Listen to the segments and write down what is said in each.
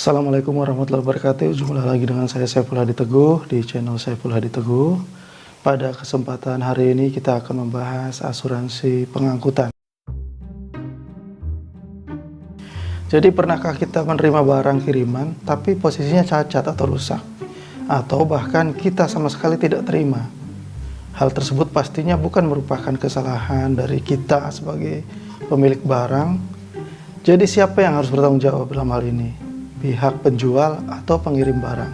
Assalamualaikum warahmatullahi wabarakatuh. Jumpa lagi dengan saya Saiful Hadi Teguh di channel Saiful Hadi Teguh. Pada kesempatan hari ini kita akan membahas asuransi pengangkutan. Jadi pernahkah kita menerima barang kiriman tapi posisinya cacat atau rusak? Atau bahkan kita sama sekali tidak terima? Hal tersebut pastinya bukan merupakan kesalahan dari kita sebagai pemilik barang. Jadi siapa yang harus bertanggung jawab dalam hal ini? Pihak penjual atau pengirim barang.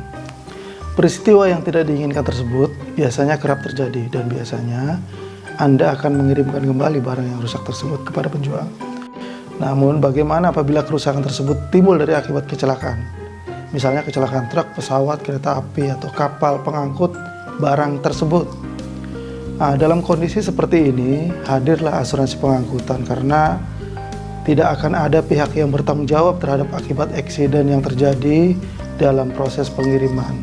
Peristiwa yang tidak diinginkan tersebut biasanya kerap terjadi dan biasanya Anda akan mengirimkan kembali barang yang rusak tersebut kepada penjual. Namun bagaimana apabila kerusakan tersebut timbul dari akibat kecelakaan? Misalnya kecelakaan truk, pesawat, kereta api, atau kapal pengangkut barang tersebut. Nah, dalam kondisi seperti ini hadirlah asuransi pengangkutan karena tidak akan ada pihak yang bertanggung jawab terhadap akibat eksiden yang terjadi dalam proses pengiriman,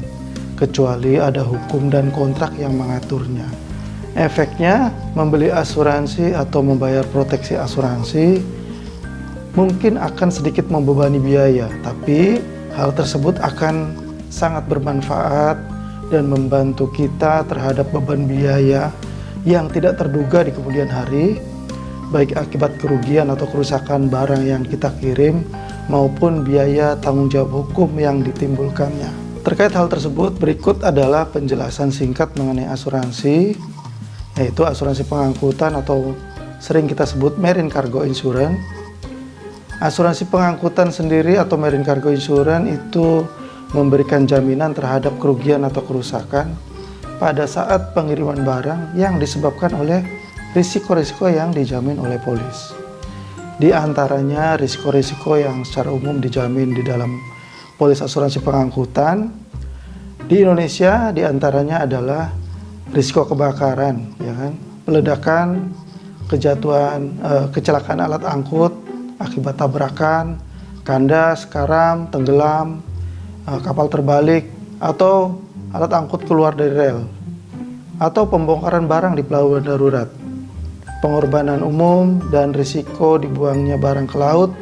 kecuali ada hukum dan kontrak yang mengaturnya. Efeknya, membeli asuransi atau membayar proteksi asuransi mungkin akan sedikit membebani biaya, tapi hal tersebut akan sangat bermanfaat dan membantu kita terhadap beban biaya yang tidak terduga di kemudian hari, baik akibat kerugian atau kerusakan barang yang kita kirim maupun biaya tanggung jawab hukum yang ditimbulkannya. Terkait hal tersebut, berikut adalah penjelasan singkat mengenai asuransi, yaitu asuransi pengangkutan atau sering kita sebut Marine Cargo Insurance. Asuransi pengangkutan sendiri atau Marine Cargo Insurance itu memberikan jaminan terhadap kerugian atau kerusakan pada saat pengiriman barang yang disebabkan oleh risiko-risiko yang dijamin oleh polis. Di antaranya risiko-risiko yang secara umum dijamin di dalam polis asuransi pengangkutan di Indonesia di antaranya adalah risiko kebakaran, ya kan? Peledakan, kejatuhan, kecelakaan alat angkut akibat tabrakan, kandas, karam, tenggelam, kapal terbalik, atau alat angkut keluar dari rel, atau pembongkaran barang di pelabuhan darurat, pengorbanan umum, dan risiko dibuangnya barang ke laut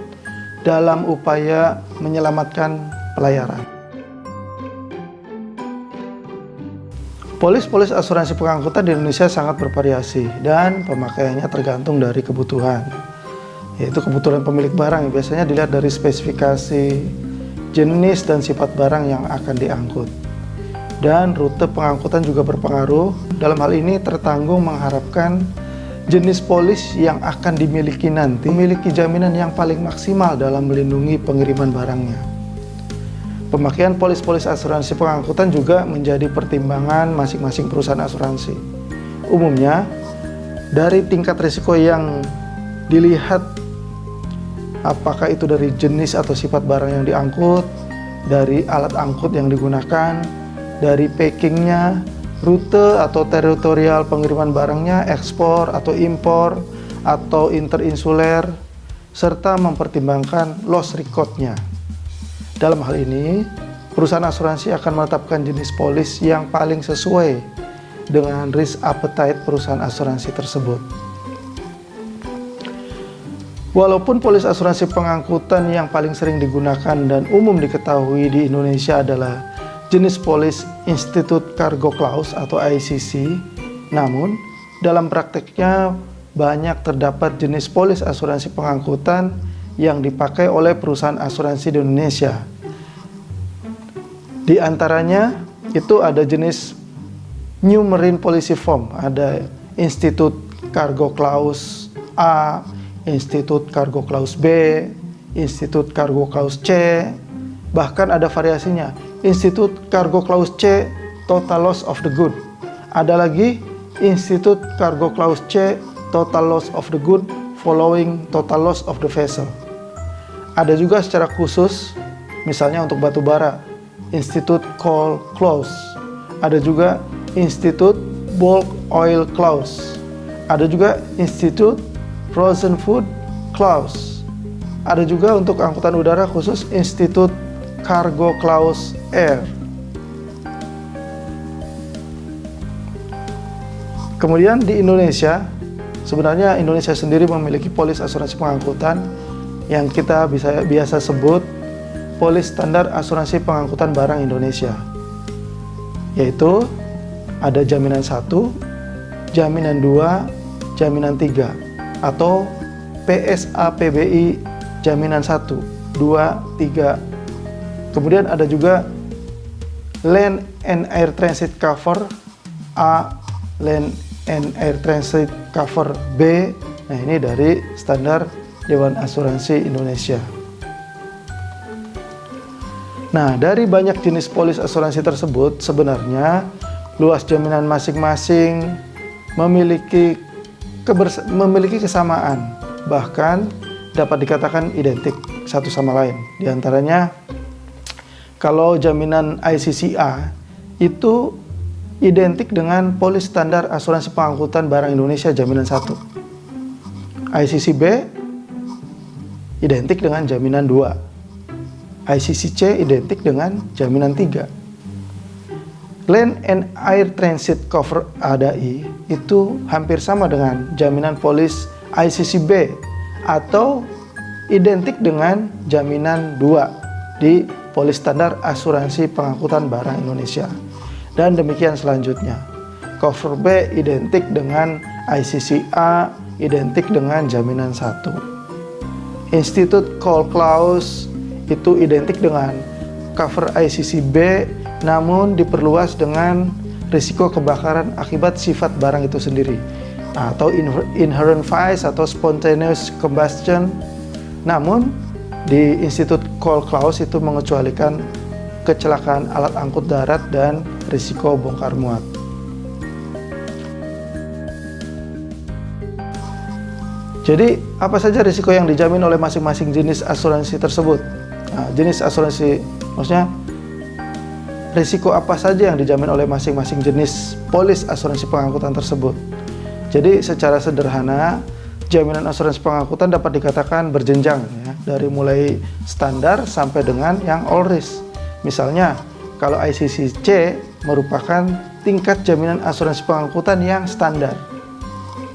dalam upaya menyelamatkan pelayaran. Polis-polis asuransi pengangkutan di Indonesia sangat bervariasi dan pemakaiannya tergantung dari kebutuhan, yaitu kebutuhan pemilik barang yang biasanya dilihat dari spesifikasi, jenis dan sifat barang yang akan diangkut. Dan rute pengangkutan juga berpengaruh. Dalam hal ini tertanggung mengharapkan jenis polis yang akan dimiliki nanti memiliki jaminan yang paling maksimal dalam melindungi pengiriman barangnya. Pemakaian polis-polis asuransi pengangkutan juga menjadi pertimbangan masing-masing perusahaan asuransi. Umumnya, dari tingkat risiko yang dilihat, apakah itu dari jenis atau sifat barang yang diangkut, dari alat angkut yang digunakan, dari packingnya, rute atau teritorial pengiriman barangnya, ekspor atau impor, atau interinsuler, serta mempertimbangkan loss record-nya. Dalam hal ini, perusahaan asuransi akan menetapkan jenis polis yang paling sesuai dengan risk appetite perusahaan asuransi tersebut. Walaupun polis asuransi pengangkutan yang paling sering digunakan dan umum diketahui di Indonesia adalah jenis polis Institute Cargo Clause atau ICC, namun dalam prakteknya banyak terdapat jenis polis asuransi pengangkutan yang dipakai oleh perusahaan asuransi di Indonesia. Di antaranya itu ada jenis New Marine Policy Form, ada Institute Cargo Clause A, Institute Cargo Clause B, Institute Cargo Clause C, bahkan ada variasinya, Institute Cargo Clause C, Total Loss of the Good. Ada lagi Institute Cargo Clause C, Total Loss of the Good following Total Loss of the Vessel. Ada juga secara khusus, misalnya untuk batu bara, Institute Coal Clause. Ada juga Institute Bulk Oil Clause. Ada juga Institute Frozen Food Clause. Ada juga untuk angkutan udara khusus Institute Cargo Clause Air. Kemudian di Indonesia, sebenarnya Indonesia sendiri memiliki polis asuransi pengangkutan yang kita biasa sebut polis standar asuransi pengangkutan barang Indonesia, yaitu ada jaminan 1, jaminan 2, jaminan 3, atau PSAPBI jaminan 1, 2, 3. Kemudian ada juga Land and Air Transit Cover A, Land and Air Transit Cover B. Nah, ini dari standar Dewan Asuransi Indonesia. Nah, dari banyak jenis polis asuransi tersebut, sebenarnya luas jaminan masing-masing memiliki kesamaan, bahkan dapat dikatakan identik satu sama lain. Di antaranya, kalau jaminan ICCA itu identik dengan polis standar asuransi pengangkutan barang Indonesia jaminan 1. ICCB identik dengan jaminan 2. ICCC identik dengan jaminan 3. Land and Air Transit Cover ADAI itu hampir sama dengan jaminan polis ICCB atau identik dengan jaminan 2 di polis standar asuransi pengangkutan barang Indonesia. Dan demikian selanjutnya. Cover B identik dengan ICCA, identik dengan jaminan 1. Institute Call Clause itu identik dengan cover ICCB, namun diperluas dengan risiko kebakaran akibat sifat barang itu sendiri, atau inherent vice atau spontaneous combustion. Namun di Institute Call Clause itu mengecualikan kecelakaan alat angkut darat dan risiko bongkar muat. Jadi, apa saja risiko yang dijamin oleh masing-masing jenis asuransi tersebut? Nah, jenis asuransi, maksudnya risiko apa saja yang dijamin oleh masing-masing jenis polis asuransi pengangkutan tersebut. Jadi, secara sederhana, jaminan asuransi pengangkutan dapat dikatakan berjenjang, ya, dari mulai standar sampai dengan yang all risk. Misalnya, kalau ICCC merupakan tingkat jaminan asuransi pengangkutan yang standar.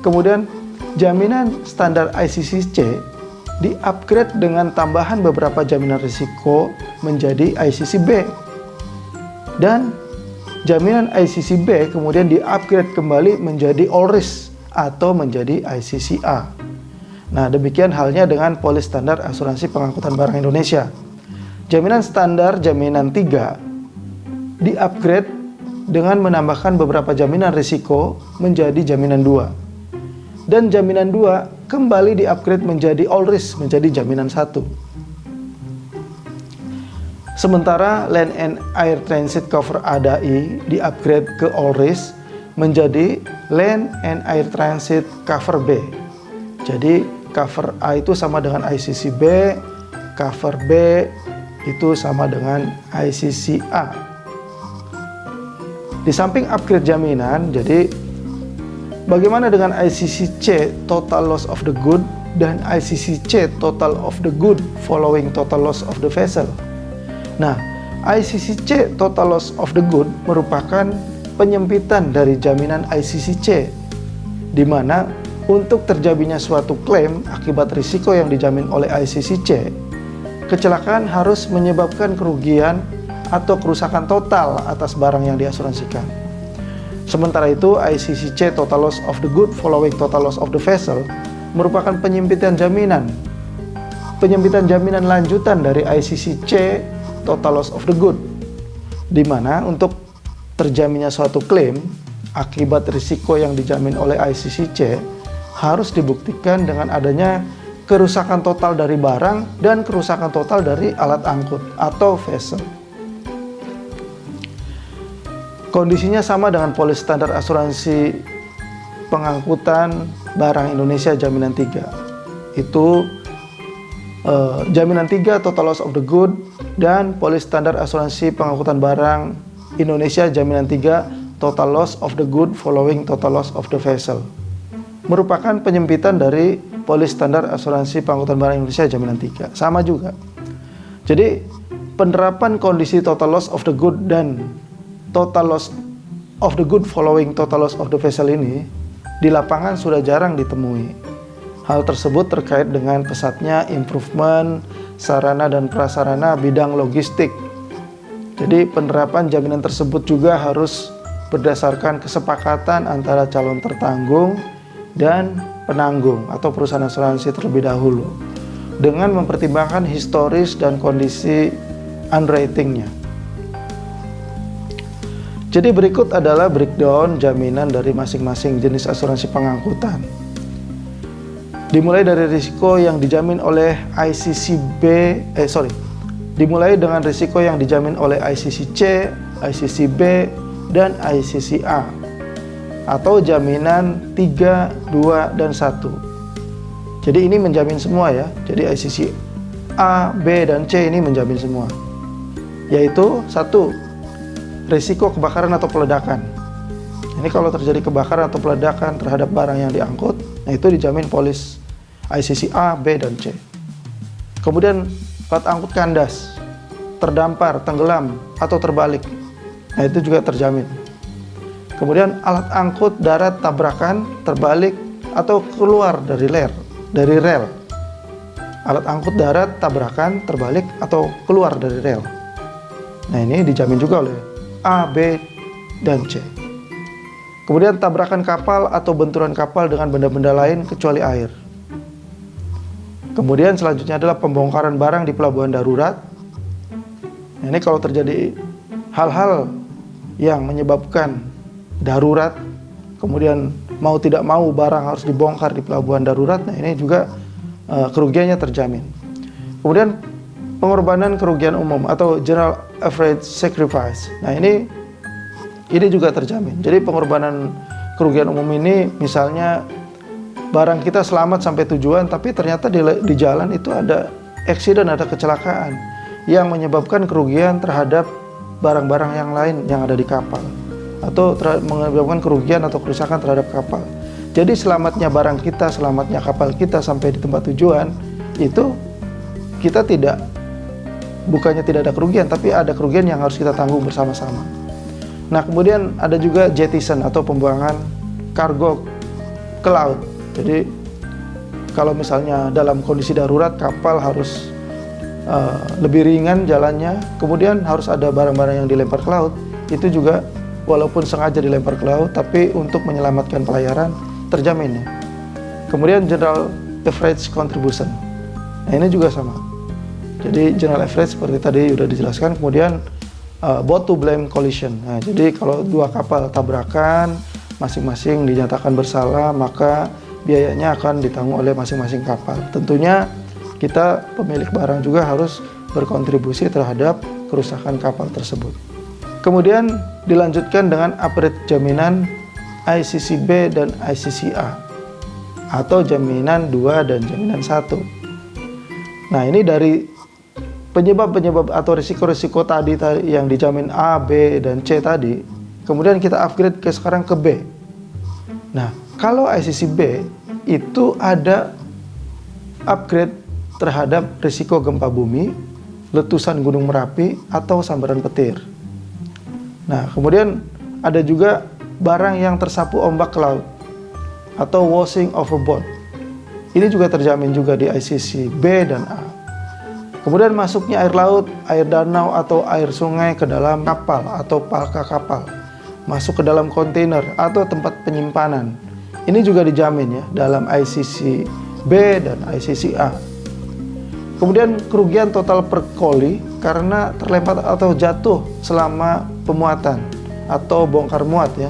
Kemudian, jaminan standar ICCC di-upgrade dengan tambahan beberapa jaminan risiko menjadi ICCB. Dan jaminan ICCB kemudian di-upgrade kembali menjadi all risk atau menjadi ICCA. Nah, demikian halnya dengan polis standar asuransi pengangkutan barang Indonesia. Jaminan standar jaminan 3 di-upgrade dengan menambahkan beberapa jaminan risiko menjadi jaminan 2. Dan jaminan 2 kembali di-upgrade menjadi all risk, menjadi jaminan 1. Sementara Land and Air Transit Cover ADAI di-upgrade ke all risk menjadi Land and Air Transit Cover B. Jadi cover A itu sama dengan ICCB, cover B itu sama dengan ICCA. Di samping upgrade jaminan, jadi bagaimana dengan ICCC total loss of the good dan ICCC total of the good following total loss of the vessel? Nah, ICCC total loss of the good merupakan penyempitan dari jaminan ICCC, di mana untuk terjadinya suatu klaim akibat risiko yang dijamin oleh ICCC, kecelakaan harus menyebabkan kerugian atau kerusakan total atas barang yang diasuransikan. Sementara itu, ICCC total loss of the good following total loss of the vessel merupakan penyempitan jaminan lanjutan dari ICCC total loss of the good, di mana untuk terjaminnya suatu klaim akibat risiko yang dijamin oleh ICCC harus dibuktikan dengan adanya kerusakan total dari barang dan kerusakan total dari alat angkut atau vessel. Kondisinya sama dengan polis standar asuransi pengangkutan barang Indonesia jaminan 3. Itu jaminan 3 total loss of the good dan polis standar asuransi pengangkutan barang Indonesia jaminan 3 total loss of the good following total loss of the vessel merupakan penyempitan dari polis standar asuransi pengangkutan barang Indonesia jaminan 3. Sama juga. Jadi penerapan kondisi total loss of the good dan total loss of the good following total loss of the vessel ini di lapangan sudah jarang ditemui. Hal tersebut terkait dengan pesatnya improvement sarana dan prasarana bidang logistik. Jadi penerapan jaminan tersebut juga harus berdasarkan kesepakatan antara calon tertanggung dan penanggung atau perusahaan asuransi terlebih dahulu, dengan mempertimbangkan historis dan kondisi underwritingnya. Jadi berikut adalah breakdown jaminan dari masing-masing jenis asuransi pengangkutan. Dimulai dari risiko yang dijamin oleh dimulai dengan risiko yang dijamin oleh ICC, ICCB, dan ICCA atau jaminan 3, 2, dan 1. Jadi ini menjamin semua ya. Jadi ICC A, B, dan C ini menjamin semua. Yaitu 1, risiko kebakaran atau peledakan. Ini kalau terjadi kebakaran atau peledakan terhadap barang yang diangkut, nah itu dijamin polis ICC A, B, dan C. Kemudian alat angkut kandas, terdampar, tenggelam, atau terbalik, nah itu juga terjamin. Kemudian alat angkut darat tabrakan, terbalik, atau keluar dari rel. Alat angkut darat tabrakan, terbalik, atau keluar dari rel. Nah ini dijamin juga oleh A, B, dan C. Kemudian tabrakan kapal atau benturan kapal dengan benda-benda lain kecuali air. Kemudian selanjutnya adalah pembongkaran barang di pelabuhan darurat. Nah, ini kalau terjadi hal-hal yang menyebabkan darurat, kemudian mau tidak mau barang harus dibongkar di pelabuhan darurat, nah ini juga kerugiannya terjamin. Kemudian pengorbanan kerugian umum atau general average sacrifice. Nah ini juga terjamin. Jadi pengorbanan kerugian umum ini misalnya barang kita selamat sampai tujuan, tapi ternyata di jalan itu ada accident, ada kecelakaan yang menyebabkan kerugian terhadap barang-barang yang lain yang ada di kapal, atau menyebabkan kerugian atau kerusakan terhadap kapal. Jadi selamatnya barang kita, selamatnya kapal kita sampai di tempat tujuan, itu kita bukannya tidak ada kerugian, tapi ada kerugian yang harus kita tanggung bersama-sama. Nah kemudian ada juga jettison atau pembuangan kargo ke laut. Jadi kalau misalnya dalam kondisi darurat kapal harus lebih ringan jalannya, kemudian harus ada barang-barang yang dilempar ke laut, itu juga walaupun sengaja dilempar ke laut, tapi untuk menyelamatkan pelayaran terjamin ya. Kemudian general average contribution, nah ini juga sama. Jadi general average seperti tadi sudah dijelaskan. Kemudian both to blame collision. Nah jadi kalau dua kapal tabrakan, masing-masing dinyatakan bersalah, maka biayanya akan ditanggung oleh masing-masing kapal. Tentunya kita pemilik barang juga harus berkontribusi terhadap kerusakan kapal tersebut. Kemudian dilanjutkan dengan upgrade jaminan ICCB dan ICCA atau jaminan 2 dan jaminan 1. Nah ini dari penyebab-penyebab atau risiko-risiko tadi yang dijamin A, B, dan C tadi, kemudian kita upgrade sekarang ke B. Nah kalau ICCB itu ada upgrade terhadap risiko gempa bumi, letusan gunung Merapi, atau sambaran petir. Nah, kemudian ada juga barang yang tersapu ombak ke laut atau washing overboard. Ini juga terjamin juga di ICC B dan A. Kemudian masuknya air laut, air danau, atau air sungai ke dalam kapal atau palka kapal, masuk ke dalam kontainer atau tempat penyimpanan. Ini juga dijamin ya dalam ICC B dan ICC A. Kemudian kerugian total per koli karena terlempar atau jatuh selama pemuatan atau bongkar muat ya.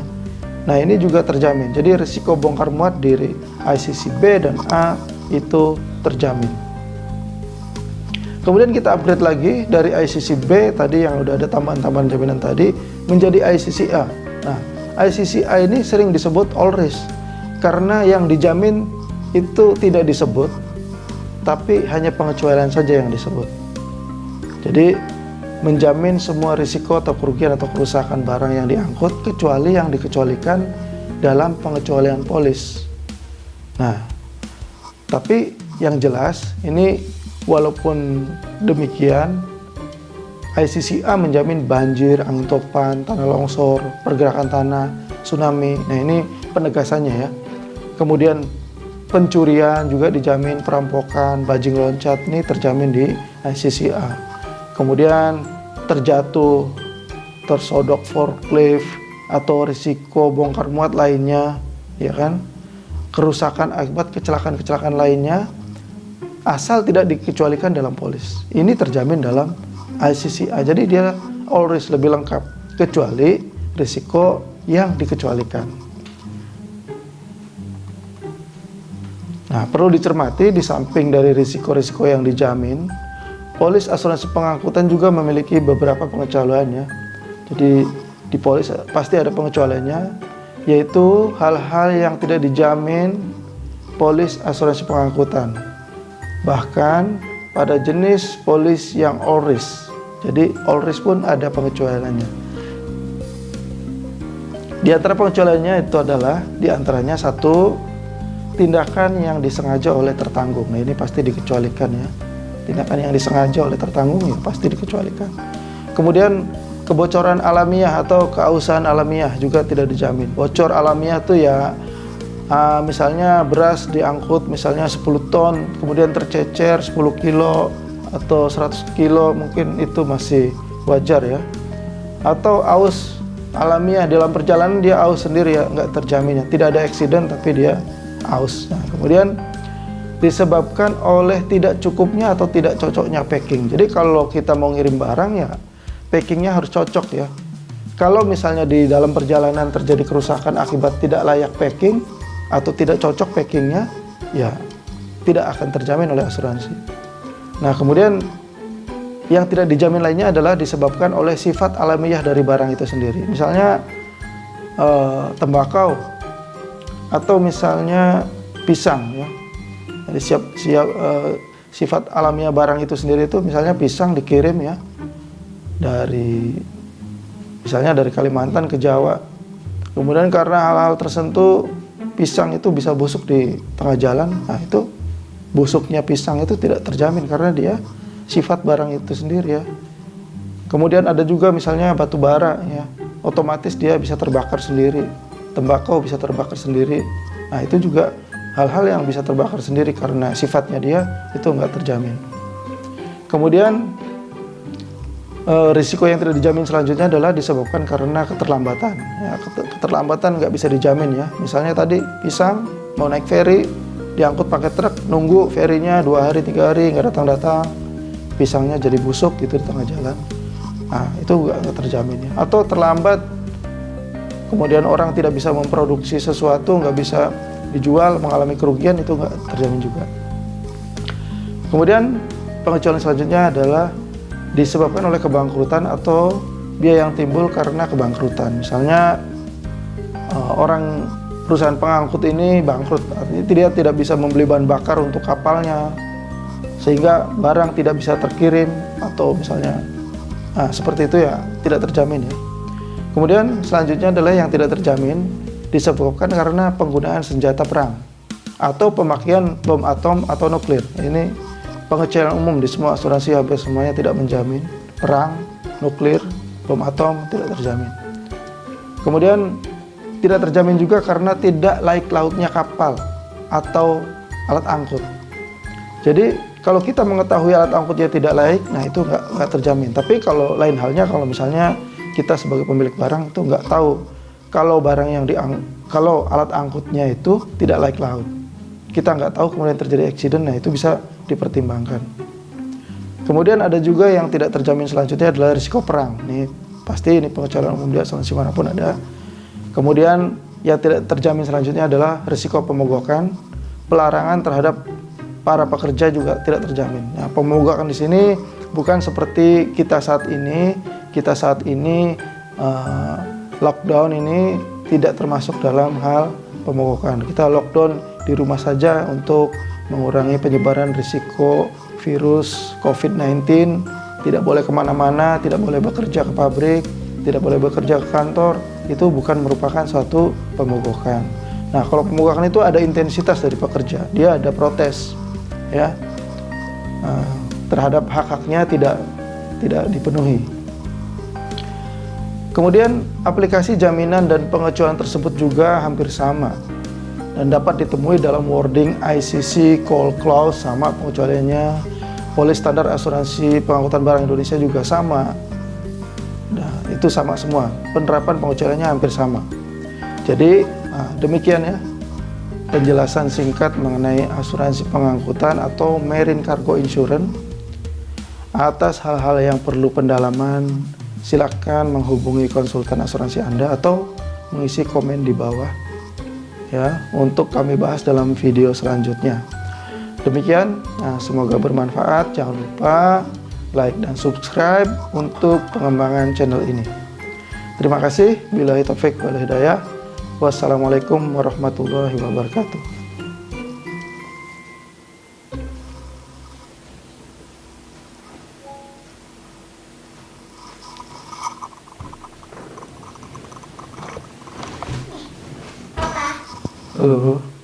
Nah ini juga terjamin. Jadi risiko bongkar muat di ICC B dan A itu terjamin. Kemudian kita upgrade lagi dari ICC B tadi yang udah ada tambahan-tambahan jaminan tadi menjadi ICC A. Nah ICC A ini sering disebut all risk karena yang dijamin itu tidak disebut, tapi hanya pengecualian saja yang disebut. Jadi menjamin semua risiko atau kerugian atau kerusakan barang yang diangkut kecuali yang dikecualikan dalam pengecualian polis. Nah, tapi yang jelas ini walaupun demikian ICC A menjamin banjir, angin topan, tanah longsor, pergerakan tanah, tsunami. Nah ini penegasannya ya. Kemudian pencurian juga dijamin, perampokan, bajing loncat ini terjamin di ICCA. Kemudian terjatuh, tersodok forklift, atau risiko bongkar muat lainnya, ya kan? Kerusakan akibat kecelakaan-kecelakaan lainnya, asal tidak dikecualikan dalam polis. Ini terjamin dalam ICCA. Jadi dia all risk, lebih lengkap, kecuali risiko yang dikecualikan. Nah, perlu dicermati di samping dari risiko-risiko yang dijamin, polis asuransi pengangkutan juga memiliki beberapa pengecualiannya. Jadi di polis pasti ada pengecualiannya, yaitu hal-hal yang tidak dijamin polis asuransi pengangkutan. Bahkan pada jenis polis yang all risk. Jadi all risk pun ada pengecualiannya. Di antara pengecualiannya itu adalah diantaranya satu, tindakan yang disengaja oleh tertanggung. Nah, ini pasti dikecualikan ya. Tindakan yang disengaja oleh tertanggung ya pasti dikecualikan. Kemudian kebocoran alamiah atau keausahan alamiah juga tidak dijamin. Bocor alamiah itu ya misalnya beras diangkut misalnya 10 ton, kemudian tercecer 10 kilo atau 100 kilo, mungkin itu masih wajar ya. Atau aus alamiah dalam perjalanan dia aus sendiri ya, nggak terjamin ya. Tidak ada accident tapi dia aus. Nah, kemudian disebabkan oleh tidak cukupnya atau tidak cocoknya packing. Jadi kalau kita mau ngirim barang ya packingnya harus cocok ya. Kalau misalnya di dalam perjalanan terjadi kerusakan akibat tidak layak packing atau tidak cocok packingnya, ya tidak akan terjamin oleh asuransi. Nah, kemudian yang tidak dijamin lainnya adalah disebabkan oleh sifat alamiah dari barang itu sendiri. Misalnya tembakau atau misalnya pisang ya. Jadi sifat alamiah barang itu sendiri itu misalnya pisang dikirim ya dari misalnya dari Kalimantan ke Jawa. Kemudian karena hal-hal tertentu pisang itu bisa busuk di tengah jalan. Nah, itu busuknya pisang itu tidak terjamin karena dia sifat barang itu sendiri ya. Kemudian ada juga misalnya batu bara ya. Otomatis dia bisa terbakar sendiri. Tembakau bisa terbakar sendiri. Nah, itu juga hal-hal yang bisa terbakar sendiri karena sifatnya dia itu nggak terjamin. Kemudian risiko yang tidak dijamin selanjutnya adalah disebabkan karena keterlambatan. Ya, keterlambatan nggak bisa dijamin ya. Misalnya tadi pisang mau naik ferry, diangkut pakai truk, nunggu ferinya 2 hari 3 hari nggak datang-datang, pisangnya jadi busuk gitu di tengah jalan. Nah, itu nggak terjamin ya. Atau terlambat, kemudian orang tidak bisa memproduksi sesuatu, nggak bisa dijual, mengalami kerugian, itu nggak terjamin juga. Kemudian pengecualian selanjutnya adalah disebabkan oleh kebangkrutan atau biaya yang timbul karena kebangkrutan. Misalnya orang perusahaan pengangkut ini bangkrut, artinya dia tidak bisa membeli bahan bakar untuk kapalnya sehingga barang tidak bisa terkirim atau misalnya seperti itu ya, tidak terjamin ya. Kemudian selanjutnya adalah yang tidak terjamin disebabkan karena penggunaan senjata perang atau pemakaian bom atom atau nuklir. Ini pengecualian umum di semua asuransi, hampir semuanya tidak menjamin. Perang, nuklir, bom atom tidak terjamin. Kemudian tidak terjamin juga karena tidak laik lautnya kapal atau alat angkut. Jadi kalau kita mengetahui alat angkutnya tidak laik, nah itu nggak terjamin. Tapi kalau lain halnya, kalau misalnya kita sebagai pemilik barang itu nggak tahu kalau barang yang kalau alat angkutnya itu tidak laik laut, kita nggak tahu kemudian terjadi accident, nah itu bisa dipertimbangkan. Kemudian ada juga yang tidak terjamin selanjutnya adalah risiko perang. Ini pasti ini pengecualian umum di asuransi manapun ada. Kemudian yang tidak terjamin selanjutnya adalah risiko pemogokan, pelarangan terhadap para pekerja juga tidak terjamin. Nah, pemogokan di sini bukan seperti kita saat ini lockdown ini tidak termasuk dalam hal pemogokan. Kita lockdown di rumah saja untuk mengurangi penyebaran risiko virus COVID-19, tidak boleh kemana-mana, tidak boleh bekerja ke pabrik, tidak boleh bekerja ke kantor, itu bukan merupakan suatu pemogokan. Nah, kalau pemogokan itu ada intensitas dari pekerja, dia ada protes ya terhadap hak-haknya tidak dipenuhi. Kemudian aplikasi jaminan dan pengecualian tersebut juga hampir sama. dan dapat ditemui dalam wording ICC call clause sama pengecualiannya. Polis standar asuransi pengangkutan barang Indonesia juga sama. Nah, itu sama semua. Penerapan pengecualiannya hampir sama. Jadi demikian ya penjelasan singkat mengenai asuransi pengangkutan atau Marine Cargo Insurance. Atas hal-hal yang perlu pendalaman, silakan menghubungi konsultan asuransi Anda atau mengisi komen di bawah ya untuk kami bahas dalam video selanjutnya. Demikian, semoga bermanfaat. Jangan lupa like dan subscribe untuk pengembangan channel ini. Terima kasih. Billahi taufik wal hidayah. Wassalamualaikum warahmatullahi wabarakatuh. Halo.